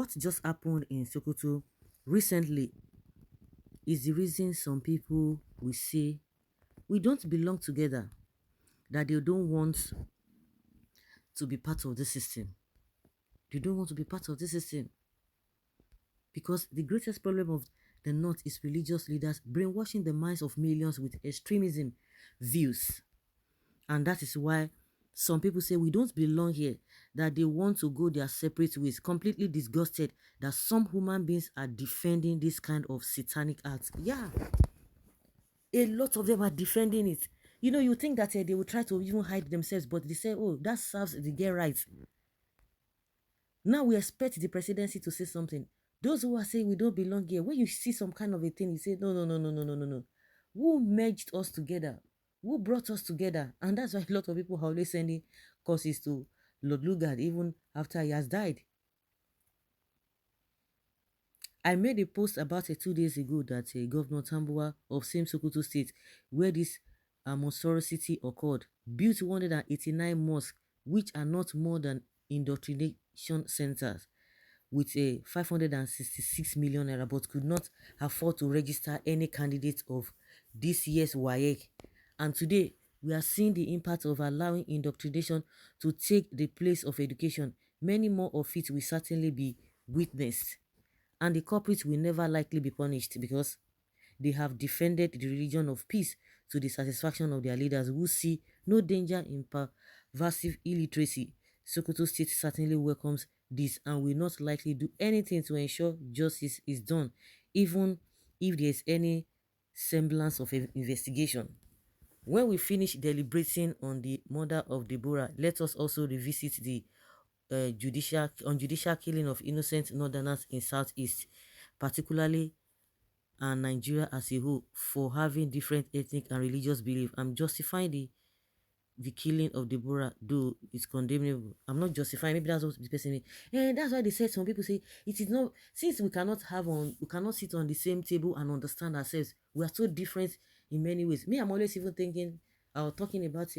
what just happened in Sokoto recently is the reason some people will say we don't belong together, that they don't want to be part of the system. They don't want to be part of the system because the greatest problem of the North is religious leaders brainwashing the minds of millions with extremism views. And that is why some people say we don't belong here, that they want to go their separate ways, completely disgusted that some human beings are defending this kind of satanic acts. Yeah, a lot of them are defending it. You know, you think that they will try to even hide themselves, but they say, oh, that serves the gay rights. Now we expect the presidency to say something. Those who are saying we don't belong here, when you see some kind of a thing, you say, no, no, no, no, no, no, no, no. Who merged us together? Who brought us together? And that's why a lot of people are always sending curses to Lord Lugard even after he has died. I made a post about it 2 days ago that Governor Tambuwa of same Sokoto State, where this monstrosity occurred, built 189 mosques, which are not more than indoctrination centers, with a 566 million naira, but could not afford to register any candidate of this year's WAEC. And today, we are seeing the impact of allowing indoctrination to take the place of education. Many more of it will certainly be witnessed. And the culprits will never likely be punished because they have defended the religion of peace to the satisfaction of their leaders who see no danger in pervasive illiteracy. Sokoto State certainly welcomes this and will not likely do anything to ensure justice is done, even if there is any semblance of an investigation. When we finish deliberating on the murder of Deborah, let us also revisit the judicial killing of innocent northerners in Southeast, particularly and Nigeria as a whole, for having different ethnic and religious belief. I'm justifying the killing of Deborah, though it's condemnable. I'm not justifying. Maybe that's what the person means. And that's why they said, some people say it is not, since we cannot sit on the same table and understand ourselves. We are so different in many ways. Me, I'm always even thinking, talking about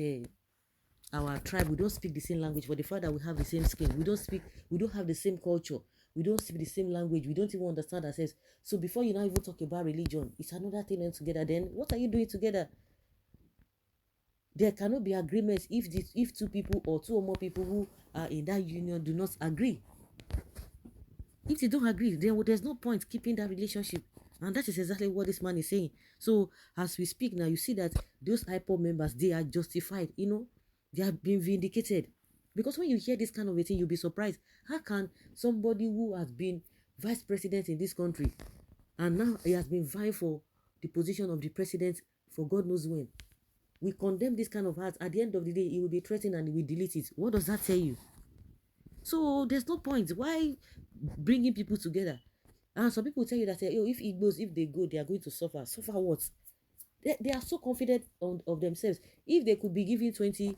our tribe. We don't speak the same language, but the fact that we have the same skin, we don't have the same culture, we don't speak the same language, we don't even understand ourselves. So before you now even talk about religion, it's another thing altogether. Then what are you doing together? There cannot be agreements if two people or two or more people who are in that union do not agree. If they don't agree, then there's no point keeping that relationship. And that is exactly what this man is saying. So as we speak now, you see that those IPOB members, they are justified, they have been vindicated. Because when you hear this kind of a thing, you'll be surprised. How can somebody who has been vice president in this country and now he has been vying for the position of the president for God knows when, we condemn this kind of acts? At the end of the day, he will be threatened and he will delete it. What does that tell you? So there's no point. Why bringing people together? And some people tell you that if Igbos, if they go, they are going to suffer. Suffer what? They are so confident of themselves. If they could be giving 20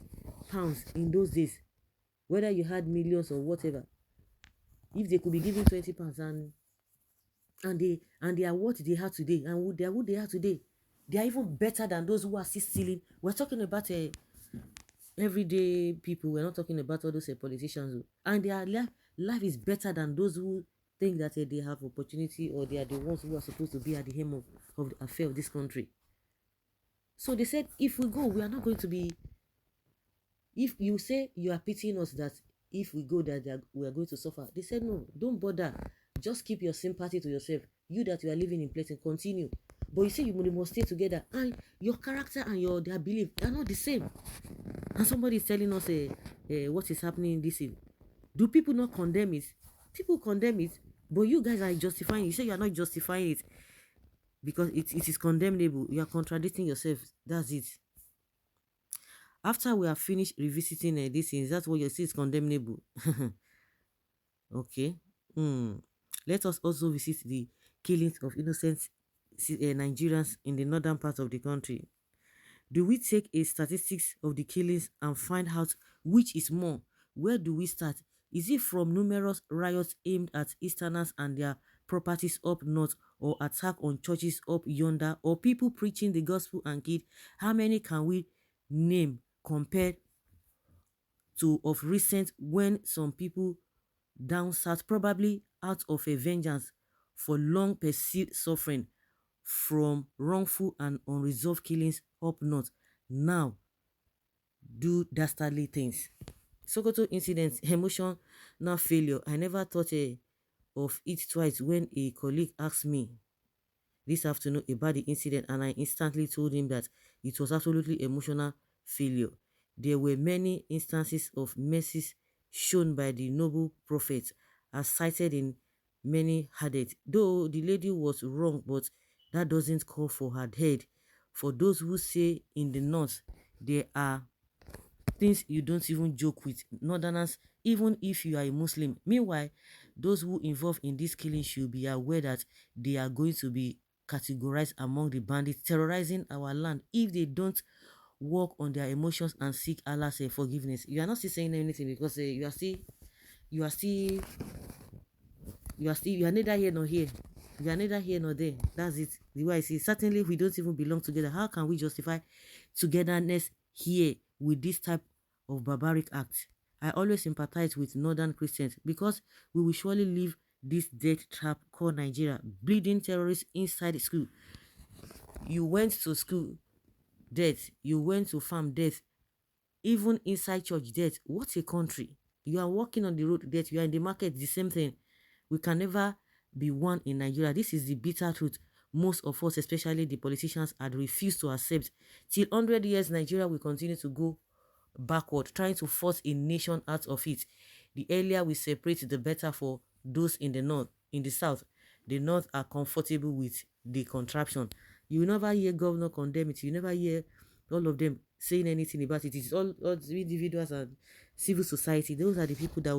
pounds in those days, whether you had millions or whatever, if they could be giving 20 pounds and they are what they have today, and they are who they are today, they are even better than those who are still stealing. We're talking about everyday people. We're not talking about all those politicians. And their life is better than those who think that they have opportunity, or they are the ones who are supposed to be at the helm of the affair of this country. So they said, if we go, we are not going to be... If you say you are pitying us that if we go, that we are going to suffer, they said, no, don't bother. Just keep your sympathy to yourself. You that you are living in place and continue. But you say you must stay together, and your character and their belief are not the same. And somebody is telling us what is happening in this thing. Do people not condemn it? People condemn it, but you guys are justifying it. You say you are not justifying it because it is condemnable. You are contradicting yourself. That's it. After we have finished revisiting this thing, that's what you say is condemnable. Okay. Let us also visit the killings of innocent Nigerians in the northern part of the country. Do we take a statistics of the killings and find out which is more? Where do we start? Is it from numerous riots aimed at Easterners and their properties up north, or attack on churches up yonder, or people preaching the gospel and kid? How many can we name compared to of recent, when some people down south, probably out of a vengeance for long perceived suffering from wrongful and unresolved killings up north, now do dastardly things. Sokoto incident, emotional failure. I never thought of it twice when a colleague asked me this afternoon about the incident, and I instantly told him that it was absolutely emotional failure. There were many instances of mercies shown by the noble prophet as cited in many hadith. Though the lady was wrong, but that doesn't call for her head. For those who say in the north, there are things you don't even joke with northerners, even if you are a Muslim. Meanwhile, those who involved in this killing should be aware that they are going to be categorized among the bandits terrorizing our land if they don't work on their emotions and seek Allah's forgiveness. You are not still saying anything because you are still you are neither here nor here. You are neither here nor there. That's it. The way I see it. Certainly we don't even belong together. How can we justify togetherness here with this type of barbaric act? I always sympathize with northern Christians because we will surely leave this death trap called Nigeria, bleeding terrorists inside school. You went to school, death. You went to farm, death. Even inside church, death. What a country. You are walking on the road, death. You are in the market, the same thing. We can never be one in Nigeria. This is the bitter truth. Most of us, especially the politicians, had refused to accept. Till 100 years, Nigeria will continue to go backward, trying to force a nation out of it. The earlier we separate, the better for those in the north. In the south, the north are comfortable with the contraption. You will never hear governor condemn it. You never hear all of them saying anything about it. It's all the individuals and civil society. Those are the people that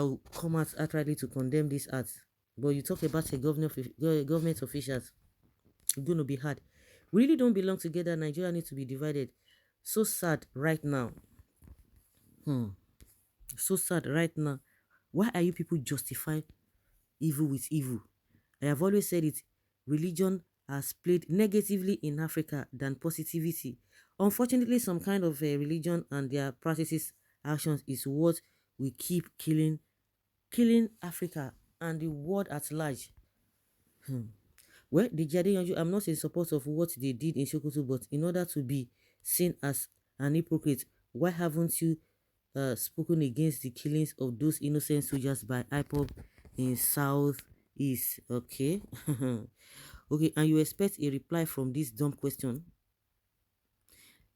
will come out outrightly to condemn this act. But you talk about a government officials, it's going to be hard. We really don't belong together. Nigeria needs to be divided. So sad right now. So sad right now. Why are you people justifying evil with evil? I have always said it. Religion has played negatively in Africa than positivity. Unfortunately, some kind of religion and their practices, actions is what we keep killing Africa and the world at large. Well, the Ķ1Ł1ÑG, I'm not in support of what they did in Sokoto, but in order to be seen as an hypocrite, why haven't you spoken against the killings of those innocent soldiers by IPOB in South East? Okay. Okay, and you expect a reply from this dumb question?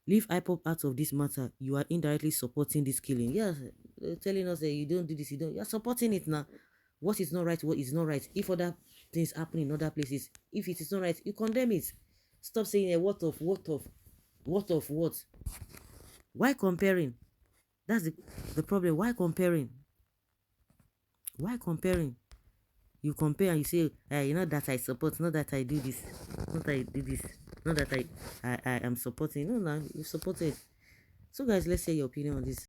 Leave IPOB out of this matter. You are indirectly supporting this killing. Yes, telling us that you don't do this, you are supporting it now. What is not right, what is not right. If other things happen in other places, if it is not right, you condemn it. Stop saying a what of. Why comparing? That's the problem. Why comparing? You compare and you say, you know that I support, not that I do this, not that I do this, not that I am supporting. No, you support it. So guys, let's say your opinion on this.